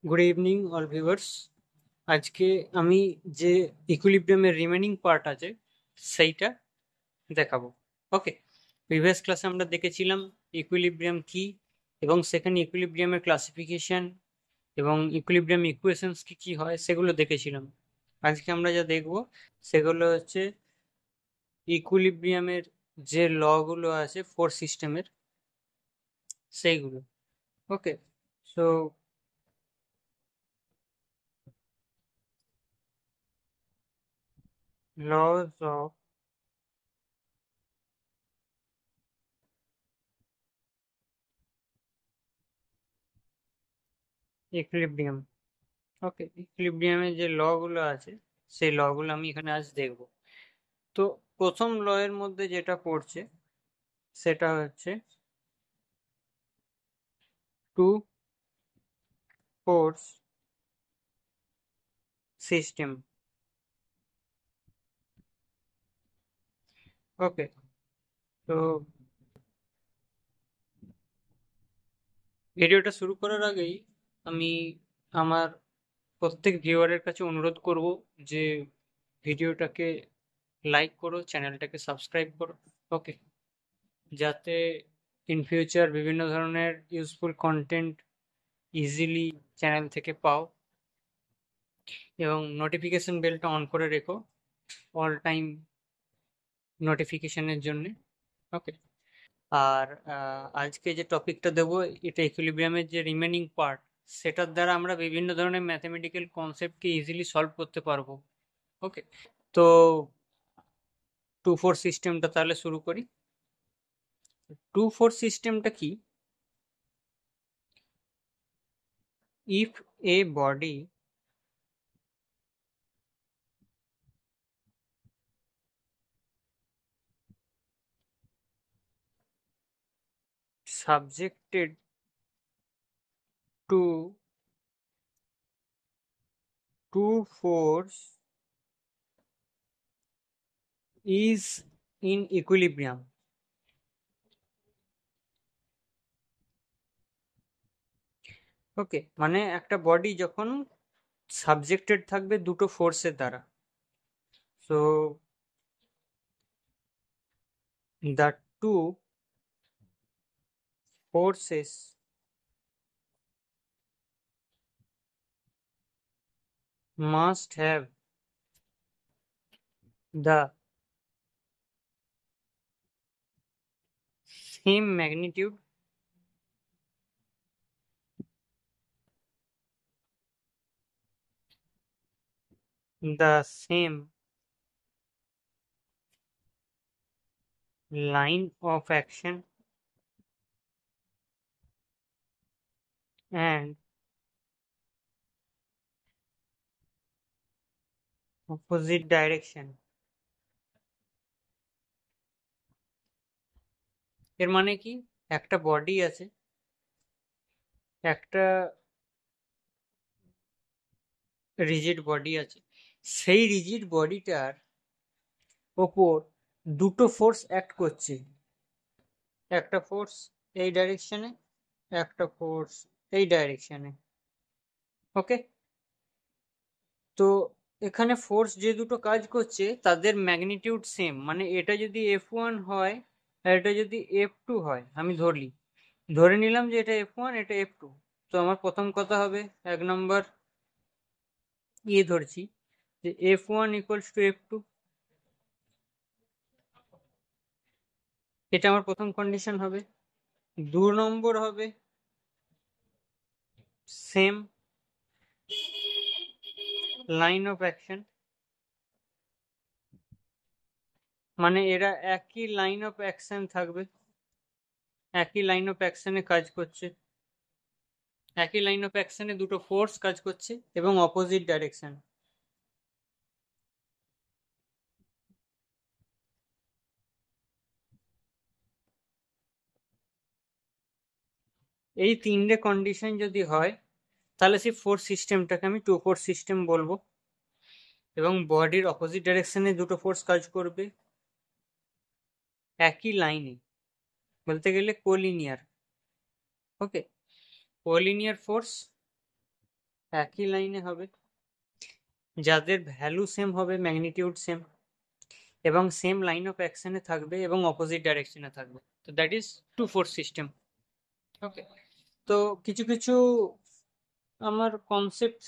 Good evening all viewers. আজকে আমি যে ইকুইলিব্রিয়ামের রিমেনিং পার্ট আছে সেইটা দেখাবো। ওকে, প্রিভিয়াস ক্লাসে আমরা দেখেছিলাম ইকুইলিব্রিয়াম কি এবং সেখানে ইকুইলিব্রিয়ামের ক্লাসিফিকেশন এবং ইকুইলিব্রিয়াম ইকুয়েশনস কি কি হয় সেগুলো দেখেছিলাম। আজকে আমরা যা দেখব সেগুলো হচ্ছে ইকুইলিব্রিয়ামের যে লগুলো আছে ফোর সিস্টেমের সেইগুলো। ওকে, সো laws of ইকুইলিব্রিয়াম। ওকে, ইকুইলিব্রিয়ামের যে ল গুলো আছে সেই ল গুলো আমি এখানে আজ দেখব। তো প্রথম ল এর মধ্যে যেটা পড়ছে সেটা হচ্ছে টু ফোর্স সিস্টেম। ওকে, তো ভিডিওটা শুরু করার আগেই আমি আমার প্রত্যেক ভিউয়ারের কাছে অনুরোধ করব যে ভিডিওটাকে লাইক করো, চ্যানেলটাকে সাবস্ক্রাইব করো। ওকে, যাতে ইন ফিউচার বিভিন্ন ধরনের ইউজফুল কন্টেন্ট ইজিলি চ্যানেল থেকে পাও, এবং নোটিফিকেশন বেলটা অন করে রেখো অল টাইম নোটিফিকেশনের জন্য। ওকে, আর আজকে যে টপিকটা দেবো এটা ইকুইলিব্রিয়ামের যে রিমেনিং পার্ট, সেটার দ্বারা আমরা বিভিন্ন ধরনের ম্যাথমেটিক্যাল কনসেপ্টকে ইজিলি সলভ করতে পারবো। ওকে, তো টু ফোর সিস্টেমটা তাহলে শুরু করি। টু ফোর সিস্টেমটা কি? If A body subjected to two force is in equilibrium. ওকে, মানে একটা বডি যখন সাবজেক্টেড থাকবে দুটো ফোর্সের দ্বারা, so the two forces must have the same magnitude, the same line of action, and opposite direction. এর মানে কি? একটা বডি আছে, একটা রিজিড বডি আছে, সেই রিজিড বডিটার ওপর দুটো ফোর্স অ্যাক্ট করছে। একটা ফোর্স এই ডাইরেকশনে, একটা ফোর্স এই ডাইরেকশনে। ওকে, তো এখানে ফোর্স যে দুটো কাজ করছে তাদের ম্যাগনিটিউড সেম, মানে এটা যদি F1 হয় আর এটা যদি F2 হয়, আমি ধরে নিলাম যে এটা F1 এটা F2। তো আমার প্রথম কথা হবে, এক নম্বর ধরছি যে F1 ইকুয়ালস টু F2, এটা আমার প্রথম কন্ডিশন হবে। দু নম্বর হবে সেম লাইন অফ অ্যাকশন, মানে এরা একই লাইন অফ অ্যাকশন থাকবে, একই লাইন অফ অ্যাকশনে কাজ করছে, একই লাইন অফ অ্যাকশনে দুটো ফোর্স কাজ করছে এবং অপোজিট ডাইরেকশন। এই তিনটে কন্ডিশন যদি হয় তাহলে সেই ফোর্স সিস্টেমটাকে আমি টু ফোর্স সিস্টেম বলবো, এবং বডির অপোজিট ডাইরেকশনে দুটো ফোর্স কাজ করবে একই লাইনে, বলতে গেলে কোলিনিয়ার। ওকে, কোলিনিয়ার ফোর্স একই লাইনে হবে, যাদের ভ্যালু সেম হবে, ম্যাগনিটিউড সেম, এবং সেম লাইন অফ অ্যাকশনে থাকবে এবং অপোজিট ডাইরেকশনে থাকবে। তো that is two force system. Okay, তো কিছু কিছু আমার কনসেপ্ট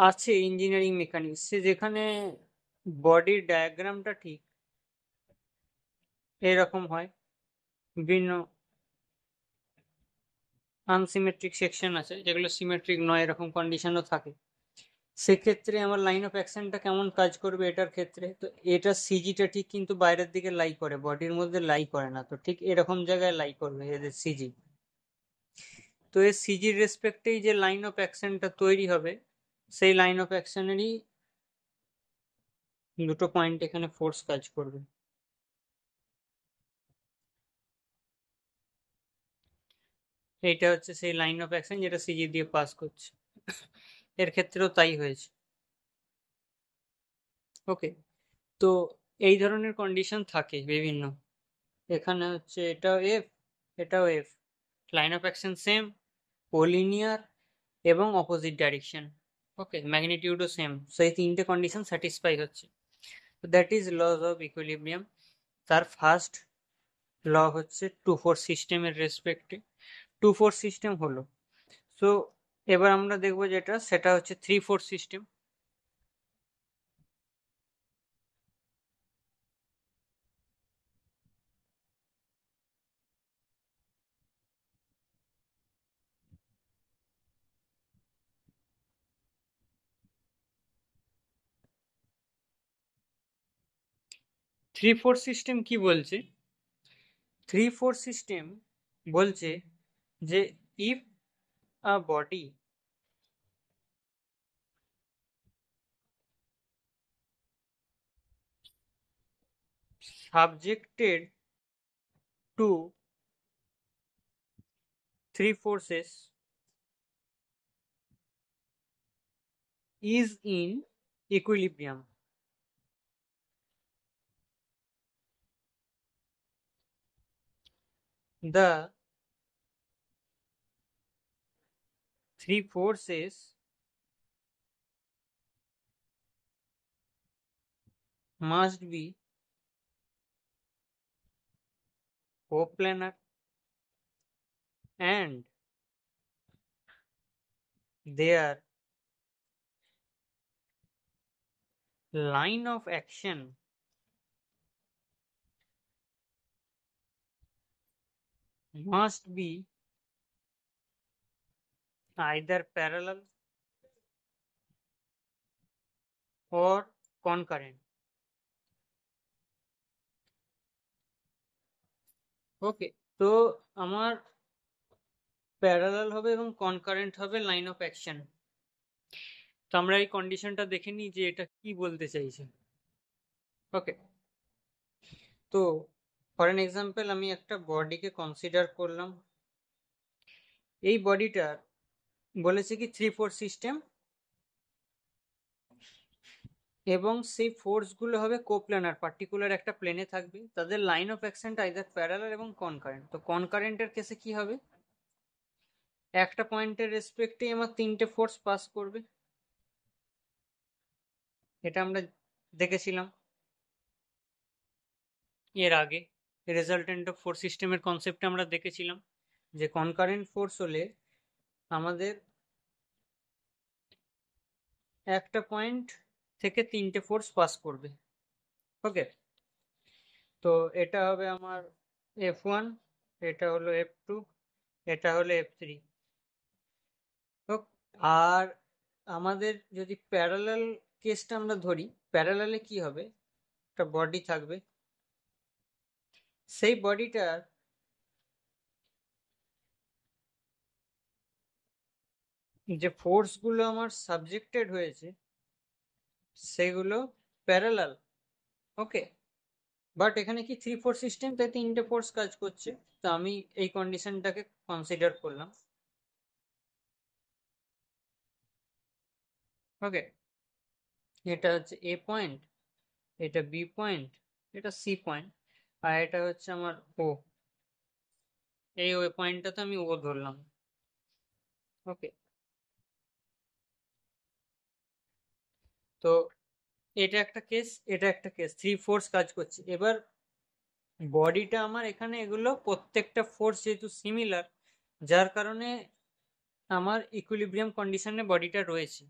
আছে ইঞ্জিনিয়ারিং মেকানিক্সে, যেখানে বডির ডায়াগ্রামটা ঠিক এরকম হয়, বিভিন্ন আনসিমেট্রিক সেকশন আছে যেগুলো সিমেট্রিক নয়, এরকম কন্ডিশনও থাকে। সেক্ষেত্রে আমার লাইন অফ অ্যাকশনটা কেমন কাজ করবে এটার ক্ষেত্রে, তো এটা সিজিটা ঠিক কিন্তু বাইরের দিকে লাই করে, বডির মধ্যে লাই করে না, তো ঠিক এরকম জায়গায় লাই করবে এদের সিজি। তো এই সিজির রেসপেক্টেই যে লাইন অফ অ্যাকশনটা তৈরি হবে, সেই লাইন অফ অ্যাকশনেরই দুটো পয়েন্ট এখানে ফোর্স কাজ করবে। এইটা হচ্ছে সেই লাইন অফ অ্যাকশন যেটা সিজি দিয়ে পাস করছে, এর ক্ষেত্রেও তাই হয়েছে। ওকে, তো এই ধরনের কন্ডিশন থাকে বিভিন্ন। এখানে হচ্ছে এটাও এফ, এটাও F, line of action same, collinear এবং অপোজিট ডাইরেকশন। ওকে, ম্যাগনিটিউডও সেম, সো এই তিনটে কন্ডিশন স্যাটিসফাই হচ্ছে। তো that is laws of equilibrium. তার ফার্স্ট ল হচ্ছে টু ফোর্স সিস্টেমের রেসপেক্টে টু ফোর্স সিস্টেম হলো। সো এবার আমরা দেখবো যেটা, সেটা হচ্ছে three force system. Three force system কি বলছে? থ্রি ফোর্স সিস্টেম বলছে যে if a body subjected to three forces is in equilibrium, the three forces must be coplanar and their line of action must be either parallel or concurrent. ওকে, তো আমার parallel হবে এবং concurrent হবে line of action. তো আমরা এই কন্ডিশনটা দেখে নিই যে এটা কি বলতে চাইছে। ওকে, তো ফর এন এক্সাম্পল আমি একটা বডিকে কনসিডার করলাম। এই বডিটার বলেছে কি থ্রি ফোর্স সিস্টেম, এবং সেই ফোর্সগুলো হবে কোপ্ল্যানার, পার্টিকুলার একটা প্লেনে থাকবে, তাদের লাইন অফ অ্যাকশনটা আইদার প্যারালাল এবং কনকারেন্ট। তো কনকারেন্টের কেসে কি হবে, একটা পয়েন্টের রেসপেক্টে আমার তিনটে ফোর্স পাস করবে, এটা আমরা দেখেছিলাম এর আগে। রেজাল্টেন্ট অফ ফোর্স সিস্টেমের কনসেপ্টে আমরা দেখেছিলাম যে কনকারেন্ট ফোর্স হলে আমাদের একটা পয়েন্ট থেকে তিনটে ফোর্স পাস করবে। ওকে, তো এটা হবে আমার F1, এটা হলো F2, এটা হলো F3। আর আমাদের যদি প্যারালাল কেসটা আমরা ধরি, প্যারালালে কি হবে, একটা বডি থাকবে, সেই বডিটার যে ফোর্সগুলো আমার সাবজেক্টেড হয়েছে সেগুলো প্যারালাল। ওকে, বাট এখানে কি থ্রি ফোর্স সিস্টেম, তাই তিনটে ফোর্স কাজ করছে, তো আমি এই কন্ডিশনটাকে কনসিডার করলাম। ওকে, এটা হচ্ছে এ পয়েন্ট, এটা বি পয়েন্ট, এটা সি পয়েন্ট, আর এটা হচ্ছে আমার ও। এই ওই পয়েন্টটাতে আমি ও ধরলাম। ওকে, তো এটা একটা কেস, এটা একটা কেস, 3 ফোর্স কাজ করছে। এবার বডিটা আমার এখানে এগুলো প্রত্যেকটা ফোর্স যেহেতু সিমিলার, যার কারণে আমার ইকুইলিব্রিয়াম কন্ডিশনে বডিটা রয়েছে।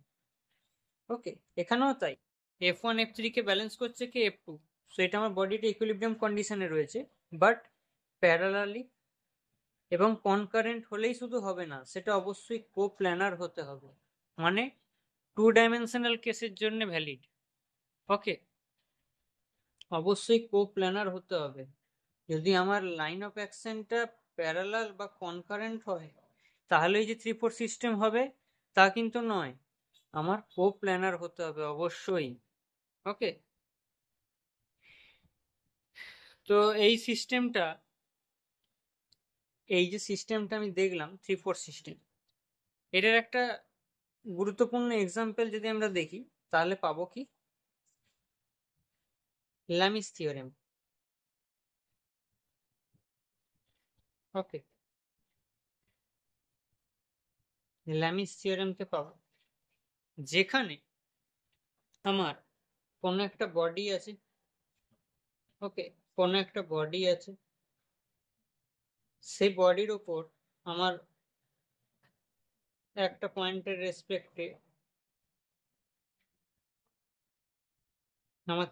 ওকে, এখানেও তাই, F1 F3 কে ব্যালেন্স করছে কি F2, সো এটা আমার বডিটা ইকুইলিব্রিয়াম কন্ডিশনে রয়েছে। বাট প্যারালালি এবং কনকারেন্ট হলেই শুধু হবে না, সেটা অবশ্যই কো প্ল্যানার হতে হবে, মানে 2 ডাইমেনশনাল কেসের জন্য ভ্যালিড। ওকে, অবশ্যই কো প্ল্যানার হতে হবে। যদি আমার লাইন অফ অ্যাকশনটা প্যারালাল বা কনকারেন্ট হয়, তাহলে এই যে 3-4 সিস্টেম হবে তা কিন্তু নয়, আমার কো প্ল্যানার হতে হবে অবশ্যই। ওকে, তো এই সিস্টেমটা, এই যে সিস্টেমটা আমি দেখলাম 3-4 সিস্টেম, এটার একটা গুরুত্বপূর্ণ এক্সাম্পল যদি আমরা দেখি তাহলে পাবো কি, ল্যামিস থিওরেম। ওকে, ল্যামিস থিওরেমকে পাবো, যেখানে আমার কোনো একটা বডি আছে। ওকে, কোনো একটা বডি আছে, সেই বডির উপর আমার একটা পয়েন্টের রেসপেক্টে আমার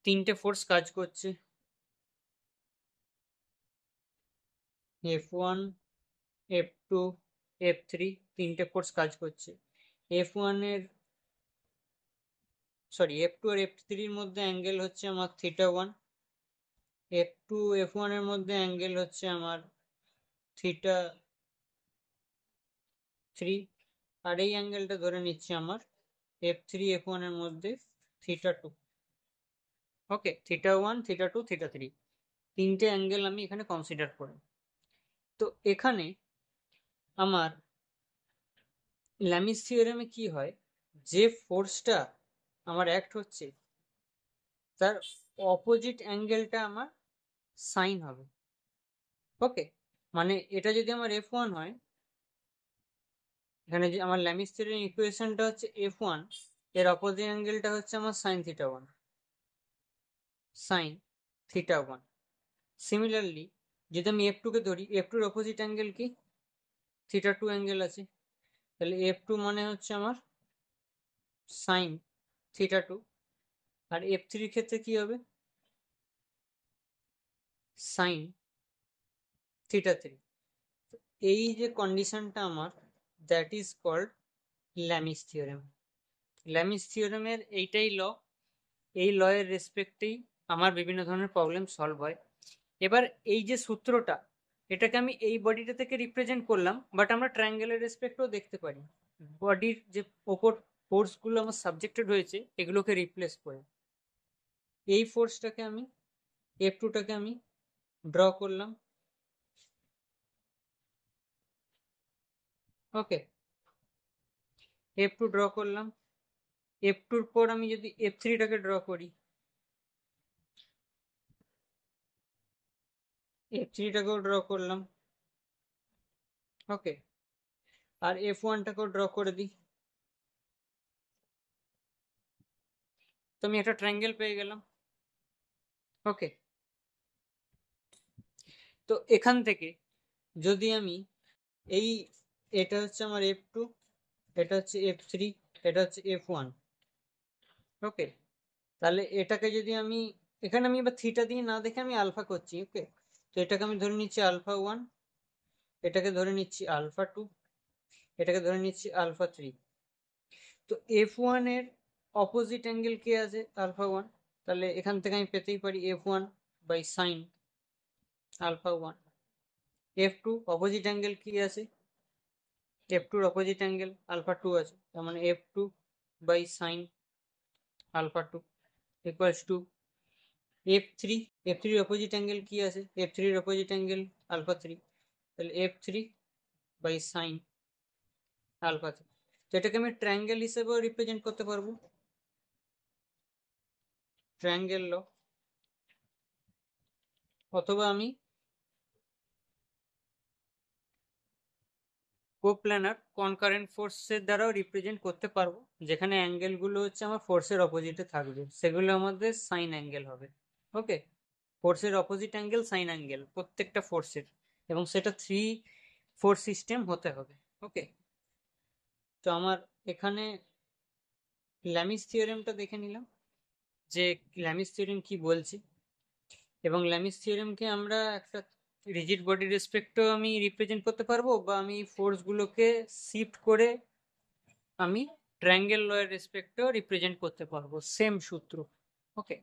3টে ফোর্স কাজ করছে, F1 F2 F3, 3টে ফোর্স কাজ করছে। F1 এর F2 আর F3 এর মধ্যে অ্যাঙ্গেল হচ্ছে আমার θ1, F2 F1 এর মধ্যে অ্যাঙ্গেল হচ্ছে আমার θ3, আর এই অ্যাঙ্গেলটা ধরে নিচ্ছে আমার F3 F1 এর মধ্যে θ2। ওকে, θ1 θ2 θ3, 3টে অ্যাঙ্গেল আমি এখানে কনসিডার করি। তো এখানে আমার ল্যামিস থিওরেমে কি হয়, যে ফোর্সটা আমার অ্যাক্ট হচ্ছে তার অপোজিট অ্যাঙ্গেলটা আমার সাইন হবে। ওকে, মানে এটা যদি আমার F1 হয়, এখানে যে আমার ল্যামিস থিওরেম ইকুয়েশনটা হচ্ছে F1, এর অপোজিট অ্যাঙ্গেলটা হচ্ছে আমার সাইন θ1, সাইন θ1। সিমিলারলি যদি আমি F2 কে ধরি, F2 এর অপোজিট অ্যাঙ্গেল কি, θ2 অ্যাঙ্গেল আছে, তাহলে F2 মানে হচ্ছে আমার সাইন θ2, আর F3 ক্ষেত্রে কি হবে, সাইন θ3। এই যে কন্ডিশনটা আমার, দ্যাট ইজ কল্ড ল্যামিস থিওরেম। ল্যামিস থিওরেমের এইটাই ল, এই ল এর রেসপেক্টেই আমার বিভিন্ন ধরনের প্রবলেম সলভ হয়। এবার এই যে সূত্রটা, এটাকে আমি এই বডিটা থেকে রিপ্রেজেন্ট করলাম, বাট আমরা ট্রায়াঙ্গেলের রেসপেক্টেও দেখতে পারি, বডির যে ওপর ফোর্সগুলো আমার সাবজেক্টেড হয়েছে এগুলোকে রিপ্লেস করে। এই ফোর্সটাকে আমি, F2টাকে আমি ড্র করলাম। ওকে, F2 ড্র করলাম, F2 পর আমি যদি F3টাকে ড্র করি, F3টাকেও ড্র করলাম। ওকে, আর F1টাকেও ড্র করে দিই, তো আমি একটা ট্রায়াঙ্গেল পেয়ে গেলাম। ওকে, তো এখান থেকে যদি আমি এই, এটা হচ্ছে আমার F2, এটা হচ্ছে F3, এটা হচ্ছে F1। ওকে, তাহলে এটাকে যদি আমি, এখানে আমি এবার থিটা দিয়ে না দেখে আমি আলফা করছি। ওকে, তো এটাকে আমি ধরে নিচ্ছি α1, এটাকে ধরে নিচ্ছি α2, এটাকে ধরে নিচ্ছি α3। তো F1 এর অপোজিট অ্যাঙ্গেল কে আছে, α1, তাহলে এখান থেকে আমি পেতেই পারি F1 by sine α1। F2 opposite angle কি আছে, F2 এর অপোজিট অ্যাঙ্গেল α2 আছে, তার মানে F2 by sine α2 equals to F3, F3 এর অপোজিট অ্যাঙ্গেল কি আছে, F3 এর অপোজিট অ্যাঙ্গেল α3, তাহলে F3 বাই সাইন α3। তো এটাকে আমি ট্রায়াঙ্গেল হিসেবেও রিপ্রেজেন্ট করতে পারবো, ট্রায়াঙ্গেল ল, অথবা আমি কোপ্ল্যানার কনকারেন্ট ফোর্সের দ্বারাও রিপ্রেজেন্ট করতে পারবো, যেখানে অ্যাঙ্গেলগুলো হচ্ছে আমার ফোর্সের অপোজিটে থাকবে, সেগুলো আমাদের সাইন অ্যাঙ্গেল হবে। ওকে, ফোর্সের অপোজিট অ্যাঙ্গেল সাইন অ্যাঙ্গেল প্রত্যেকটা ফোর্সের, এবং সেটা 3-4 সিস্টেম হতে হবে। ওকে, তো আমার এখানে ল্যামিস থিওরেমটা দেখে নিলাম যে ল্যামিস থিওরেম কি বলছে, এবং ল্যামিস থিওরেমকে আমরা একটা রিজিড বডির রেসপেক্টেও আমি রিপ্রেজেন্ট করতে পারবো, বা আমি ফোর্সগুলোকে শিফট করে আমি ট্রায়াঙ্গেল লয়ের রেসপেক্টেও রিপ্রেজেন্ট করতে পারবো, সেম সূত্র। ওকে,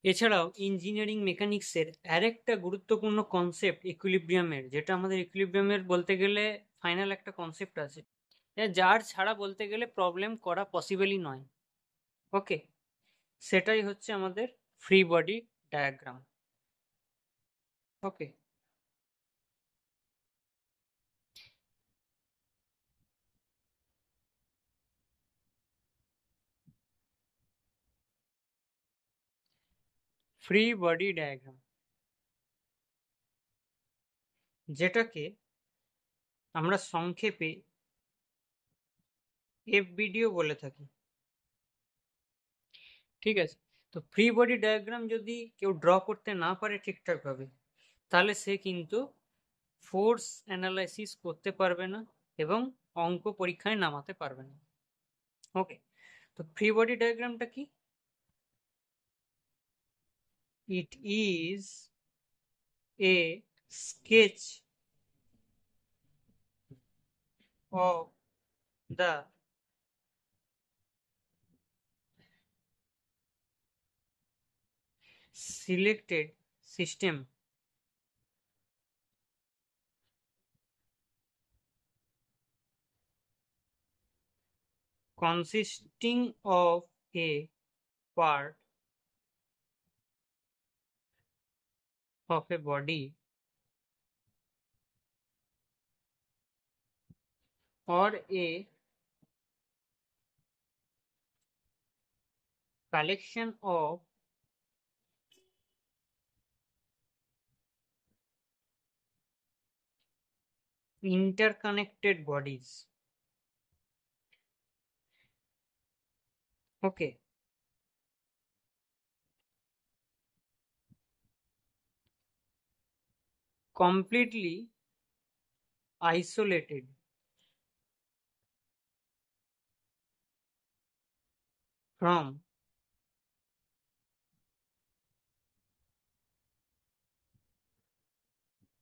এছাড়াও ইঞ্জিনিয়ারিং মেকানিক্সের আরেকটা গুরুত্বপূর্ণ কনসেপ্ট ইকুইলিব্রিয়ামের, যেটা আমাদের ইকুইলিব্রিয়ামের বলতে গেলে ফাইনাল একটা কনসেপ্ট আছে, যার ছাড়া বলতে গেলে প্রবলেম করা পসিবলই নয়। ওকে, সেটাই হচ্ছে আমাদের ফ্রি বডি ডায়াগ্রাম। ওকে, ফ্রি বডি ডায়াগ্রাম, যেটাকে আমরা সংক্ষেপে এফবিডিও বলে থাকি। ঠিক আছে, তো ফ্রি বডি ডায়াগ্রাম যদি কেউ ড্র করতে না পারে ঠিকঠাক ভাবে, তাহলে সে কিন্তু ফোর্স অ্যানালাইসিস করতে পারবে না এবং অঙ্ক পরীক্ষায় নামাতে পারবে না। ওকে, তো ফ্রি বডি ডায়াগ্রামটা কি? It is a sketch of the selected system consisting of a part of a body or a collection of interconnected bodies. Okay, completely isolated from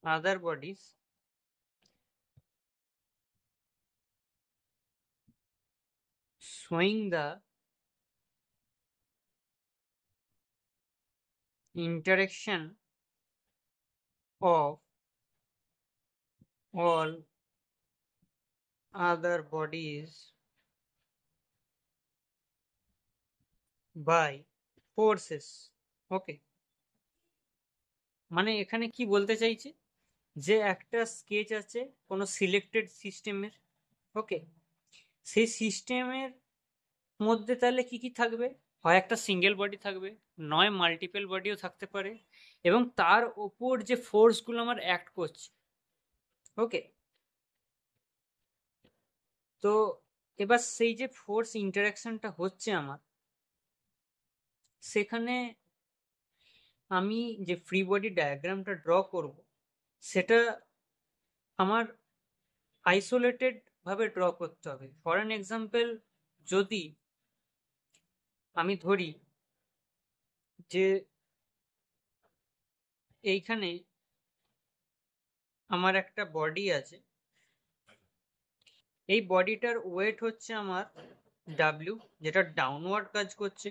other bodies showing the interaction of all other bodies by forces. ওকে, মানে এখানে কি বলতে চাইছে, যে একটা sketch আছে কোনো selected সিস্টেমের। ওকে, সেই সিস্টেমের মধ্যে তাহলে কি কি থাকবে, হয় একটা সিঙ্গেল বডি থাকবে, নয় মাল্টিপল বডিও থাকতে পারে, এবং তার ওপর যে ফোর্সগুলো আমার অ্যাক্ট করছে। ওকে, তো এবার সেই যে ফোর্স ইন্টারাকশনটা হচ্ছে আমার, সেখানে আমি যে ফ্রি বডি ডায়াগ্রামটা ড্র করব, সেটা আমার আইসোলেটেড ভাবে ড্র করতে হবে। ফর অ্যান এক্সাম্পল, যদি আমি ধরি যে এইখানে আমার একটা বডি আছে, এই বডিটার ওয়েট হচ্ছে আমার ডাব্লিউ, যেটা ডাউনওয়ার্ড কাজ করছে।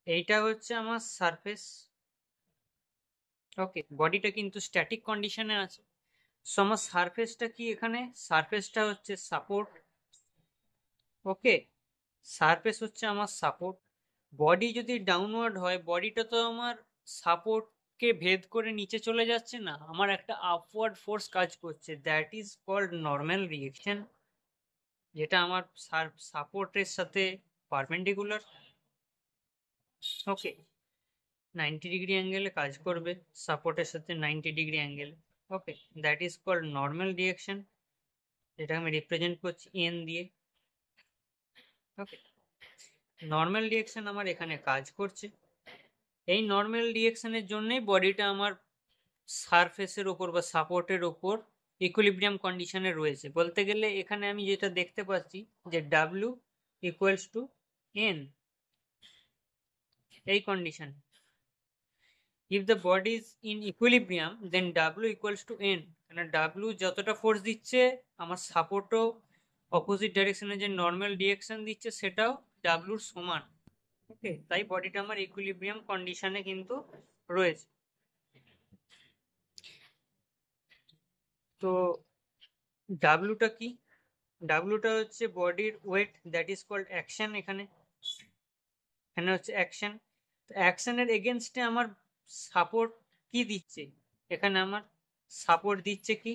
এইটা হচ্ছে আমার সারফেস। ওকে, বডিটা কিন্তু স্ট্যাটিক কন্ডিশনে আছে। সো আমার সারফেসটা কি, এখানে সারফেসটা হচ্ছে সাপোর্ট। ওকে, সারফেস হচ্ছে আমার সাপোর্ট। বডি যদি ডাউনওয়ার্ড হয়, বডিটা তো আমার সাপোর্টকে ভেদ করে নিচে চলে যাচ্ছে না, আমার একটা আপওয়ার্ড ফোর্স কাজ করছে, that is called normal reaction, যেটা আমার সাপোর্টের সাথে পারপেন্ডিকুলার। ওকে, 90 ডিগ্রি অ্যাঙ্গেলে কাজ করবে সাপোর্টের সাথে, 90 ডিগ্রি অ্যাঙ্গেলে। Okay, that is called normal reaction, যেটা আমি রিপ্রেজেন্ট করছি এন দিয়ে। ওকে, নর্মাল রিয়াকশন আমার এখানে কাজ করছে। এই নর্মাল রিয়াকশনের জন্যই বডিটা আমার সারফেসের ওপর বা সাপোর্টের ওপর ইকুইলিব্রিয়াম কন্ডিশনে রয়েছে। বলতে গেলে এখানে আমি যেটা দেখতে পাচ্ছি যে ডাব্লিউ ইকুয়ালস টু এন, এই condition. If the body is in equilibrium then W equals to N, মানে ডাব্লিউ যতটা ফোর্স দিচ্ছে আমার সাপোর্টও অপোজিট ডাইরেকশনে যে নর্মাল ডিরেকশন দিচ্ছে সেটাও ডাব্লিউর সমান। ওকে, তাই বডিটা আমার ইকুইলিব্রিয়াম কন্ডিশনে কিন্তু রয়েছে। তো ডাব্লিউটা কি? ডাব্লিউটা হচ্ছে বডির weight, that is called action. এখানে হচ্ছে অ্যাকশন। তো অ্যাকশনের এগেনস্টে আমার সাপোর্ট কি দিচ্ছে? এখানে আমার সাপোর্ট দিচ্ছে কি?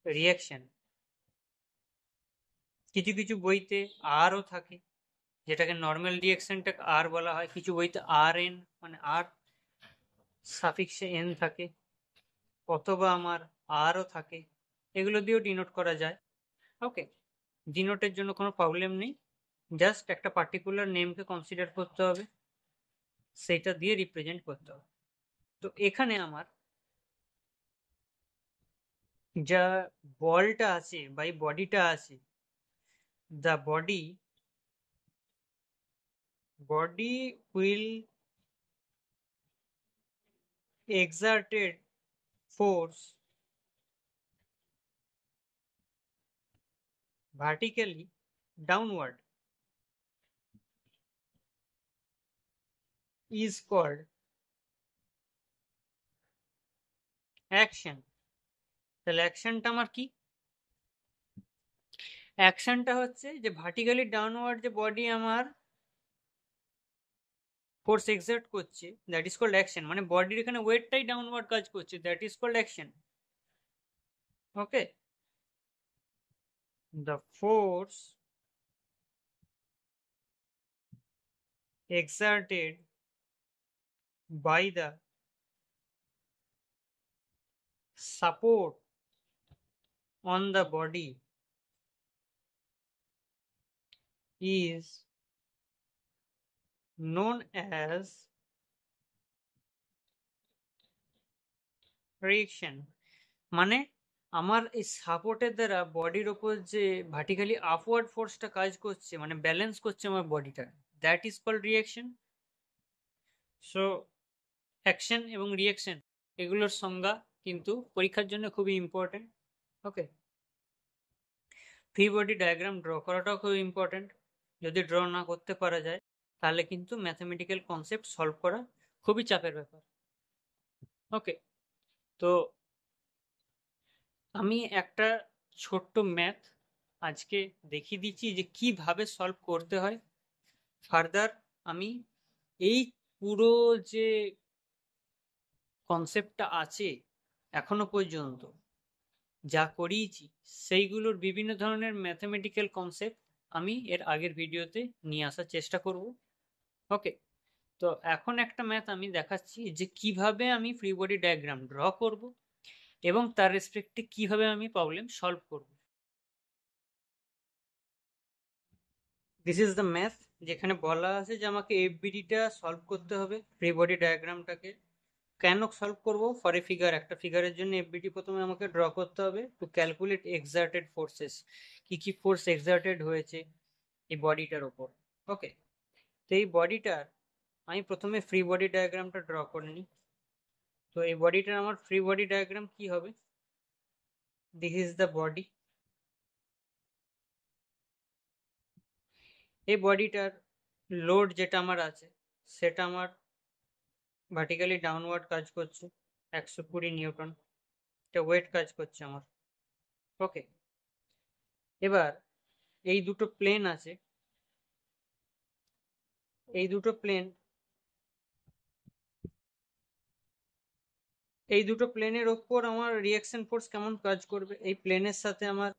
রিয়াকশন। কিছু কিছু বইতে আরও থাকে, যেটাকে নর্মাল রিয়াকশনটা আর বলা হয়। কিছু বইতে আর এন, মানে আর সাফিক্সে এন থাকে, অথবা আমার আরও থাকে। এগুলো দিয়েও ডিনোট করা যায়। ওকে, ডিনোটের জন্য কোনো প্রবলেম নেই, জাস্ট একটা পার্টিকুলার নেমকে কনসিডার করতে হবে, সেটা দিয়ে রিপ্রেজেন্ট করতে হবে। তো এখানে আমার যা বলটা আছে বা এই বডিটা আছে, the body will exerted force vertically downward is called action. তাহলে অ্যাকশনটা আমার কি? অ্যাকশনটা হচ্ছে যে ভার্টিক্যালি ডাউনওয়ার্ড যে বডি আমার ফোর্স এক্সার্ট করছে, দ্যাট ইজ কল্ড অ্যাকশন। মানে বডির এখানে ওয়েটটাই ডাউনওয়ার্ড কাজ করছে, that is called action. Okay, the force exerted by the support on the body is known as reaction. মানে আমার এই সাপোর্টের দ্বারা বডির ওপর যে ভার্টিক্যালি আপওয়ার্ড ফোর্সটা কাজ করছে, মানে ব্যালেন্স করছে আমার বডিটা, that is called reaction. So action এবং রিয়াকশন এগুলোর সংজ্ঞা কিন্তু পরীক্ষার জন্য খুবই important. Okay, free body diagram draw করাটাও খুব ইম্পর্টেন্ট। যদি ড্র না করতে পারা যায় তাহলে কিন্তু ম্যাথামেটিক্যাল কনসেপ্ট সলভ করা খুবই চাপের ব্যাপার। ওকে, তো আমি একটা ছোট্ট ম্যাথ আজকে দেখিয়ে দিচ্ছি যে কিভাবে সলভ করতে হয়। ফার্দার আমি এই পুরো যে কনসেপ্টটা আছে এখনো পর্যন্ত যা করিয়েছি সেইগুলোর বিভিন্ন ধরনের ম্যাথামেটিক্যাল কনসেপ্ট আমি এর আগের ভিডিওতে নিয়ে আসার চেষ্টা করব। ওকে, তো এখন একটা ম্যাথ আমি দেখাচ্ছি যে কিভাবে আমি ফ্রি বডি ডায়াগ্রাম ড্র করব এবং তার রেসপেক্টে কিভাবে আমি প্রবলেম সলভ করব। দিস ইজ দ্য ম্যাথ, যেখানে বলা আছে যে আমাকে এফবিডিটা সলভ করতে হবে, ফ্রি বডি ডায়াগ্রামটাকে। কেন সলভ করব? ফর এ ফিগার, একটা ফিগারের জন্য এফবিডি প্রথমে আমাকে ড্র করতে হবে টু ক্যালকুলেট এক্সার্টেড ফোর্সেস, কি কি ফোর্স এক্সার্টেড হয়েছে এই বডিটার ওপর। ওকে, তো এই বডিটার আমি প্রথমে ফ্রি বডি ডায়াগ্রামটা ড্র করে নিই। তো এই বডিটার আমার ফ্রি বডি ডায়াগ্রাম কি হবে? This is the body. এই বডিটার লোড যেটা আমার আছে সেটা আমার ভার্টিক্যালি ডাউনওয়ার্ড কাজ করছে 120 নিউটন, এটা ওয়েট কাজ করছে আমার। ওকে, এবার এই দুটো প্লেন আছে, এই দুটো প্লেন, এই দুটো প্লেনের ওপর আমার রিয়াকশন ফোর্স কেমন কাজ করবে? এই প্লেনের সাথে আমার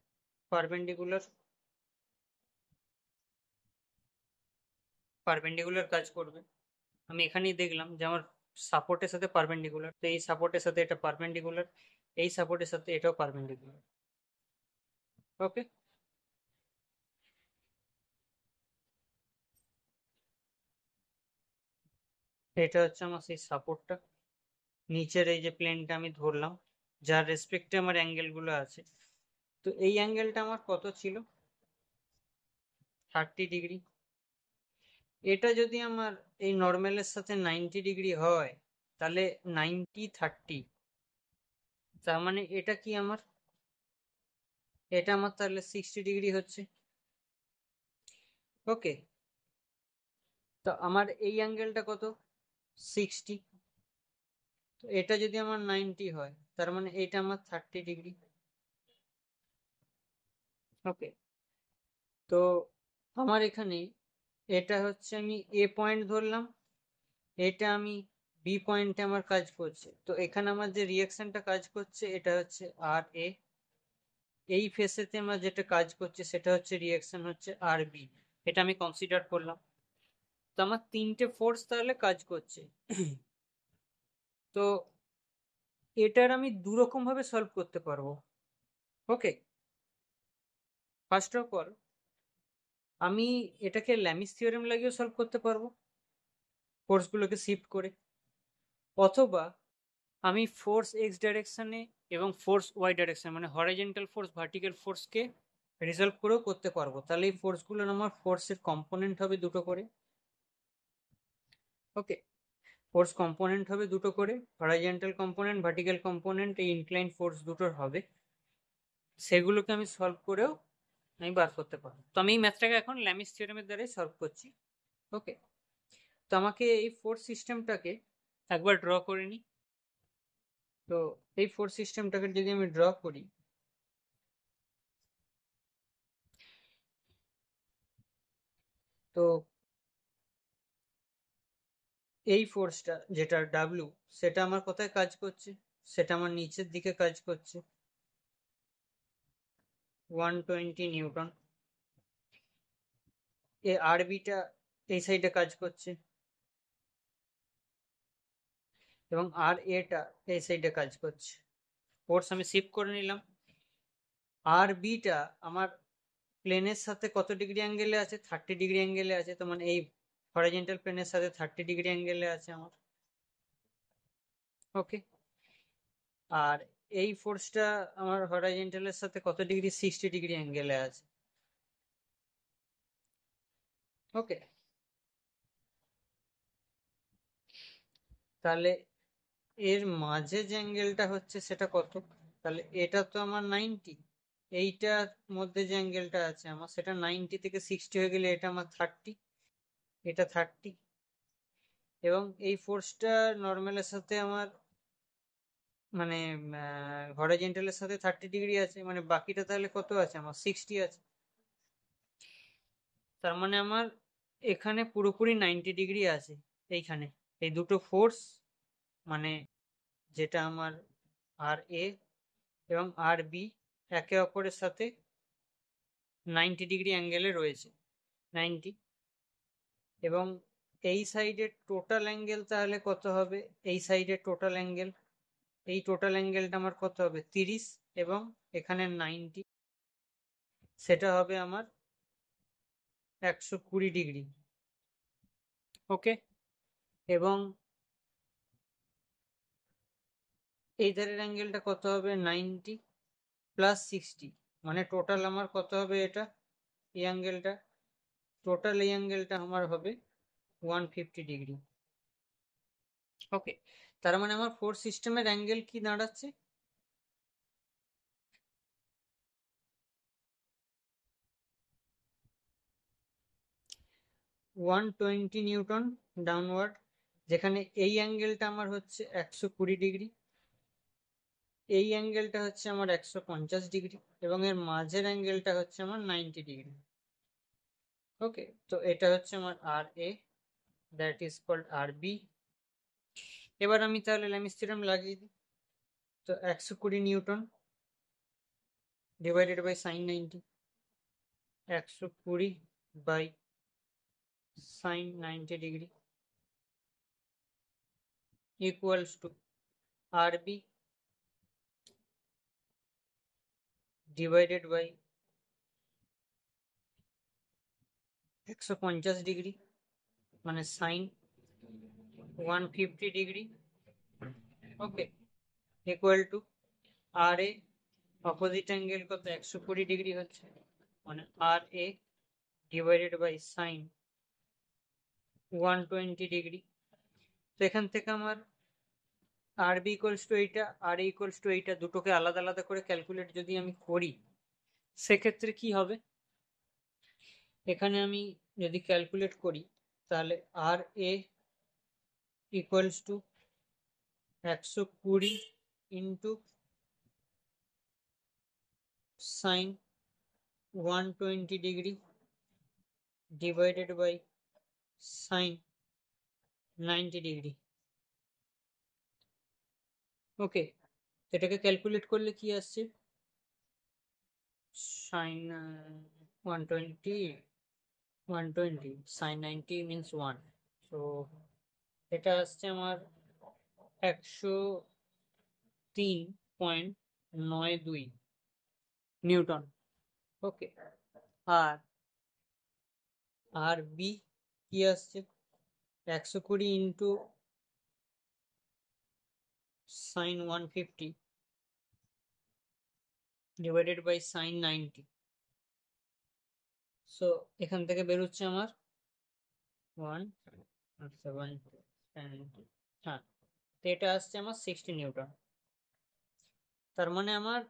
পারপেন্ডিকুলার পারপেন্ডিকুলার কাজ করবে। আমি এখানেই দেখলাম যে আমার সাপোর্টের সাথে পারপেন্ডিকুলার, তো এই সাপোর্টের সাথে এটা পারপেন্ডিকুলার, এই সাপোর্টের সাথে এটাও পারপেন্ডিকুলার। ওকে, এটা হচ্ছে আমার সেই সাপোর্টটা। নিচের এই যে প্লেনটা আমি ধরলাম, যার রেসপেক্টে আমার অ্যাঙ্গেলগুলো আছে, তো এই অ্যাঙ্গেলটা আমার কত ছিল? 30 ডিগ্রি। এটা যদি আমার এই নর্মালের সাথে 90 ডিগ্রি হয়, তাহলে 90 30, তার মানে এটা কি আমার, এটা আমার তাহলে 60 ডিগ্রি হচ্ছে। ওকে, তো আমার এই অ্যাঙ্গেলটা কত? 60। তো এটা যদি আমার 90 হয়, তার মানে এটা আমার 30 ডিগ্রি। ওকে, তো আমার এখানে এটা হচ্ছে আমি এ পয়েন্ট ধরলাম, এটা আমি বি পয়েন্টে আমার কাজ করছে, তো এখানে আমার যে রিয়াকশনটা কাজ করছে এটা হচ্ছে আর এ। এই ফেসেতে আমার যেটা কাজ করছে সেটা হচ্ছে রিয়াকশন হচ্ছে আর বি। এটা আমি কনসিডার করলাম। তো আমার তিনটে ফোর্স তাহলে কাজ করছে। তো এটার আমি দুরকম ভাবে সলভ করতে পারবো। ওকে, ফার্স্ট অফ অল আমি এটাকে ল্যামিস থিওরেম লাগিয়েও সলভ করতে পারবো, ফোর্সগুলোকে শিফট করে, অথবা আমি ফোর্স এক্স ডাইরেকশনে এবং ফোর্স ওয়াই ডাইরেকশন মানে হরাইজন্টাল ফোর্স ভার্টিক্যাল ফোর্সকে রিজলভ করেও করতে পারবো। তাহলে এই ফোর্সগুলোর আমার ফোর্সের কম্পোনেন্ট হবে দুটো করে। ওকে, ফোর্স কম্পোনেন্ট হবে দুটো করে, হরাইজন্টাল কম্পোনেন্ট ভার্টিক্যাল কম্পোনেন্ট, এই ইনক্লাইন ফোর্স দুটোর হবে। সেগুলোকে আমি সলভ করেও আমি বার করতে পারবো। তো আমি এই ম্যাথটাকে এখন ল্যামিস থিওরেমের দ্বারাই সলভ করছি। ওকে, তো আমাকে এই ফোর্স সিস্টেমটাকে একবার ড্র করে নিই। তো এই ফোর্স সিস্টেমটাকে যদি আমি ড্র করি, তো এই ফোর্সটা যেটা ডাব্লু, সেটা আমার কোথায় কাজ করছে? সেটা আমার নিচের দিকে কাজ করছে, 120 নিউটন। এ আর বিটা এই সাইডে কাজ করছে, এবং আর এটা এই সাইডে কাজ করছে। ফোর্স আমি শিফট করে নিলাম। আর বিটা আমার প্লেনের সাথে কত ডিগ্রি অ্যাঙ্গেলে আছে? 30 ডিগ্রি অ্যাঙ্গেলে আছে। তো মানে এই হরাইজন্টাল প্লেনের সাথে 30 ডিগ্রি অ্যাঙ্গেলে আছে আমার। ওকে, আর এই ফোর্সটা আমার হরাইজন্টালের সাথে কত ডিগ্রি? 60 ডিগ্রি অ্যাঙ্গেলে আছে। ওকে, তাহলে এর মাঝে যে অ্যাঙ্গেলটা হচ্ছে সেটা কত? তাহলে এটা তো আমার 90, এইটার মধ্যে যে অ্যাঙ্গেলটা আছে আমার, সেটা 90 থেকে 60 হয়ে গেলে এটা আমার 30, এটা 30। এবং এই ফোর্সটা নর্মালের সাথে আমার মানে হরাইজন্টালের সাথে 30 ডিগ্রি আছে, মানে বাকিটা তাহলে কত আছে আমার? 60 আছে। তার মানে আমার এখানে পুরোপুরি 90 ডিগ্রি আছে এইখানে। এই দুটো ফোর্স মানে যেটা আমার আর এ এবং আর বি একে অপরের সাথে 90 ডিগ্রি অ্যাঙ্গেলে রয়েছে, 90। এবং এই সাইডের টোটাল অ্যাঙ্গেল তাহলে কত হবে? এই সাইডের টোটাল অ্যাঙ্গেল, এই টোটাল অ্যাঙ্গেলটা আমার কত হবে? 30, এবং এখানে 90, সেটা হবে আমার 120 ডিগ্রি। ওকে, এবং এই ধারের অ্যাঙ্গেলটা কত হবে? 90 প্লাস 60, মানে টোটাল আমার কত হবে? এটা এই অ্যাঙ্গেলটা, টোটাল এই অ্যাঙ্গেলটা আমার হবে 150 ডিগ্রি। ওকে, তার মানে আমার ফোর্স সিস্টেমের অ্যাঙ্গেল কি দাঁড়াচ্ছে? 120 নিউটন ডাউনওয়ার্ড, যেখানে এই অ্যাঙ্গেলটা আমার হচ্ছে 120 ডিগ্রি, এই অ্যাঙ্গেলটা হচ্ছে আমার 150 ডিগ্রি, এবং এর মাঝের অ্যাঙ্গেলটা হচ্ছে আমার 90 ডিগ্রি। ওকে, তো এটা হচ্ছে আমার R A, that is called R B. এবার আমি তাহলে ল্যামিস থিওরেম লাগিয়ে দিই। তো 120 newton divided by sine 90, 120/sin 90 degree equals to R B divided by 150 degree মানে sine 150 degree, okay, equal to R A opposite angle কত 120 degree হচ্ছে, মানে R A divided by sine 120 degree. তো এখান থেকে আমার আর বি ইকুয়ালস টু এইটা, আর A equals two এইটা, দুটোকে আলাদা আলাদা করে ক্যালকুলেট যদি আমি করি সেক্ষেত্রে কি হবে, এখানে আমি যদি ক্যালকুলেট করি তাহলে R A equals to 120 into sine 120 degree divided by sine 90 degree, okay. এটাকে ক্যালকুলেট করলে কি আসছে, সাইন 120 120 সাইন 90 মিনস 1, তো এটা আসছে আমার 103.92 নিউটন, ওকে। আর আর বি কি আসছে 120 into sine 150 divided by sine 90, so এখান থেকে বেরোচ্ছে আমার 1 হ্যাঁ, তো এটা আসছে আমার 60 নিউটন। তার মানে আমার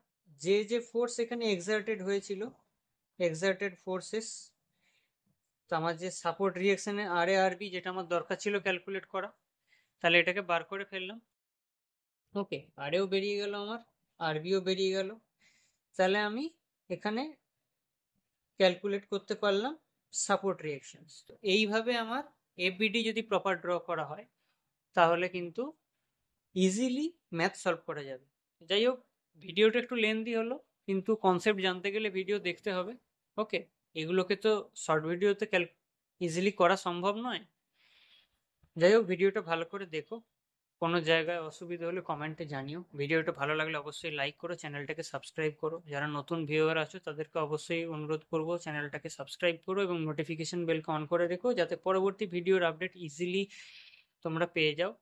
যে যে ফোর্স এখানে এক্সার্টেড হয়েছিল, এক্সার্টেড ফোর্সেস, তো আমার যে সাপোর্ট রিয়াকশনে আর এ আর বি যেটা আমার দরকার ছিল ক্যালকুলেট করা, তাহলে এটাকে বার করে ফেললাম, ওকে। আর এও বেরিয়ে গেল আমার, আর বিও বেরিয়ে গেল, তাহলে আমি এখানে ক্যালকুলেট করতে পারলাম সাপোর্ট রিয়াকশনস। তো এইভাবে আমার এফবিডি যদি প্রপার ড্র করা হয় তাহলে কিন্তু ইজিলি ম্যাথ সলভ করা যাবে। যাই হোক, ভিডিওটা একটু লেন্দি হলো, কিন্তু কনসেপ্ট জানতে গেলে ভিডিও দেখতে হবে, ওকে। এগুলোকে তো শর্ট ভিডিওতে ইজিলি করা সম্ভব নয়। যাই হোক, ভিডিওটা ভালো করে দেখো, কোনো জায়গায় অসুবিধা হলে কমেন্টে জানিও। ভিডিওটা ভালো লাগলে অবশ্যই লাইক করো, চ্যানেলটাকে সাবস্ক্রাইব করো। যারা নতুন ভিউয়ার আছো তাদেরকে অবশ্যই অনুরোধ করবো চ্যানেলটাকে সাবস্ক্রাইব করো এবং নোটিফিকেশন বেলকে অন করে রেখো, যাতে পরবর্তী ভিডিওর আপডেট ইজিলি তোমরা পেয়ে যাও।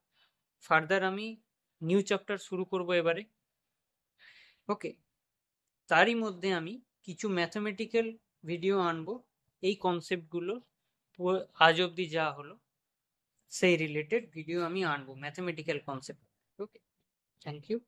ফার্দার আমি নিউ চ্যাপ্টার শুরু করব এবারে, ওকে। তারই মধ্যে আমি কিছু ম্যাথমেটিক্যাল ভিডিও আনবো, এই কনসেপ্টগুলো আজ অবধি যা হলো সেই রিলেটেড ভিডিও আমি আনবো, mathematical concept, okay. Thank you.